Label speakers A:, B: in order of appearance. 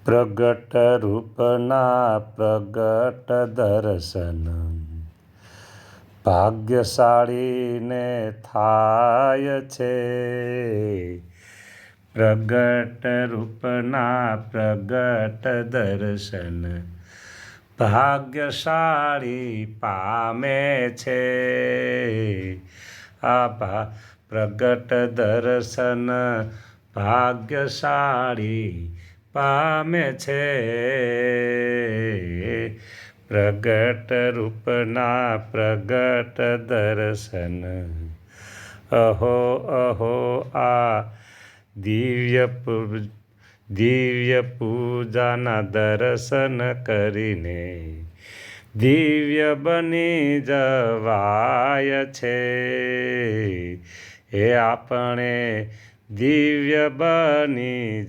A: પ્રગટ રૂપના પ્રગટ દર્શન ભાગ્યશાળીને થાય છે. પ્રગટ રૂપના પ્રગટ દર્શન ભાગ્યશાળી પામે છે. આ પ્રગટ દર્શન ભાગ્યશાળી પામે છે. પ્રગટ રૂપના પ્રગટ દર્શન અહો અહો આ દિવ્ય પૂજાના દર્શન કરીને દિવ્ય બની જવાય છે. એ આપણે દિવ્ય બની